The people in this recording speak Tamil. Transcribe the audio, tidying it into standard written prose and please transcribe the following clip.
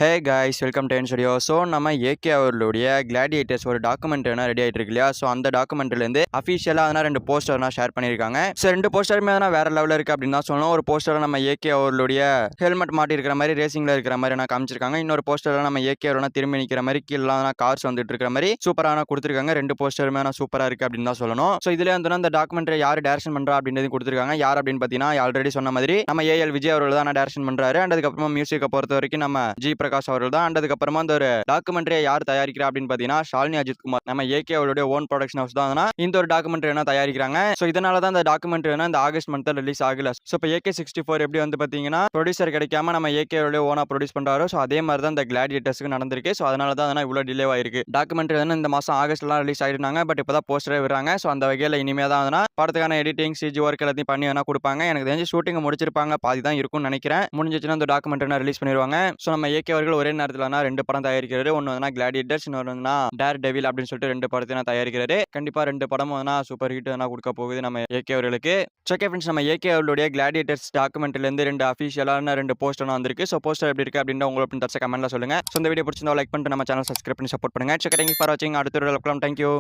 Hey guys welcome to N studio. So நம்ம ஏகே அவர்களுடைய கிளாடியேட்டர்ஸ் ஒரு டாக்குமெண்ட் ரெடி ஆகிட்டு இருக்கு இல்லையா? ஸோ அந்த டாக்குமெண்ட்லேருந்து அஃபிஷியலாக அதனால் 2 போஸ்டர்னா ஷேர் பண்ணியிருக்காங்க. ஸோ 2 போஸ்டருமே வேற லெவலில் இருக்குது அப்படின்னு தான் சொல்லணும். ஒரு போஸ்டரில் நம்ம ஏகே அவர்களுடைய ஹெல்மெட் மாட்டி இருக்கிற மாதிரி ரேசிங்கில் இருக்கிற மாதிரி நான் காமிச்சிருக்காங்க. இன்னொரு போஸ்டரில் நம்ம ஏகே அவர்கள் திரும்பி நிற்கிற மாதிரி கீழே கார்ஸ் வந்துட்டு இருக்கிற மாதிரி சூப்பரான கொடுத்துருக்காங்க. 2 போஸ்டருமே சூப்பராக இருக்குது அப்படின்னு தான் சொல்லணும். ஸோ இதில் வந்து அந்த டாக்குமெண்ட்ரி யார் டேரக்ஷன் பண்ணுறா அப்படின்றது கொடுத்துருக்காங்க. யார் அப்படின்னு பார்த்தீங்கன்னா ஆல்ரெடி சொன்ன மாதிரி நம்ம ஏஎல் விஜய் அவர்கள் தான் டேரக்ஷன் பண்ணுறாரு. அண்ட் அதுக்கப்புறமா மியூசிக்கை பொறுத்த வரைக்கும் நம்ம ஜி பிரகாஷ் அவர்கள் தான். அதுக்கப்புறமா இந்த ஒரு டாக்குமெண்ட்ரியை யார் தயாரிக்கிறா அப்படின்னு பார்த்தீங்கன்னா ஷாலினி அஜித் குமார் நம்ம ஏகே அவருடைய ஓன் ப்ரொடக்ஷன் ஹவுஸ் தான் இந்த ஒரு டாக்குமெண்ட்ரி தயாரிக்கிறாங்க. ஸோ இதனால தான் இந்த டாக்குமெண்ட்ரி இந்த ஆகஸ்ட் மந்த் ரிலீஸ் ஆகல. ஸோ இப்போ AK64 எப்படி வந்து பார்த்தீங்கன்னா ப்ரொடியூசர் கிடைக்காம நம்ம ஏகே ஓனா ப்ரொடியூஸ் பண்றாரோ ஸோ அதே மாதிரி தான் இந்த கிளாடியேட்டர்ஸ்க்கு நடந்திருக்கு. ஸோ அதனால தான் இவ்வளோ டிலே ஆயிருக்கு. டாக்குமெண்ட்ரி இந்த மாசம் ஆகஸ்ட்லாம் ரிலீஸ் ஆயிருந்தாங்க. பட் இப்போ தான் போஸ்டரே விடுறாங்க. ஸோ அந்த வகையில் இனிமே தான் படத்துக்கான எடிட்டிங் சிஜி ஒர்க் எல்லாத்தையும் பண்ணி கொடுப்பாங்க. எனக்கு தெரிஞ்சு ஷூட்டிங் முடிச்சிருப்பாங்க, பாதி தான் இருக்கும்னு நினைக்கிறேன். முடிஞ்சிச்சுன்னா இந்த டாக்குமெண்ட்ரி ரிலீஸ் பண்ணிடுவாங்க. ஸோ நம்ம ஏகே அவர்கள் ஒரே நேரத்தில் 2 படம் தயாரிக்கிறாரு. ஒன்று கிளாடியேட்டர்ஸ், இன்னொரு டேர் டெவில் அப்படின்னு சொல்லிட்டு 2 படத்தையும் தயாரிக்கிறாரு. கண்டிப்பா 2 படமும் சூப்பர் ஹிட் கொடுக்க போகுது நம்ம ஏகே அவர்களுக்கு. ஓகே ஃப்ரெண்ட்ஸ், நம்ம ஏகே அவர்களுடைய கிளாடியேட்டர்ஸ் டாக்குமெண்ட்ல இருந்து 2 அஃபிஷியலான 2 போஸ்டர் வந்திருக்கு. ஸோ போஸ்டர் எப்படி இருக்கு அப்படின்னு உங்களுக்கு கமெண்ட்ல சொல்லுங்க. ஸோ இந்த வீடியோ பிடிச்சிருந்தா லைக் பண்ணிட்டு நம்ம சேனல் சப்ஸ்கிரைப் பண்ணி சப்போர்ட் பண்ணுங்க. தேங்க்யூ ஃபார் வாட்சிங். அடுத்த வீடியோல பார்க்கலாம். தேங்க்யூ.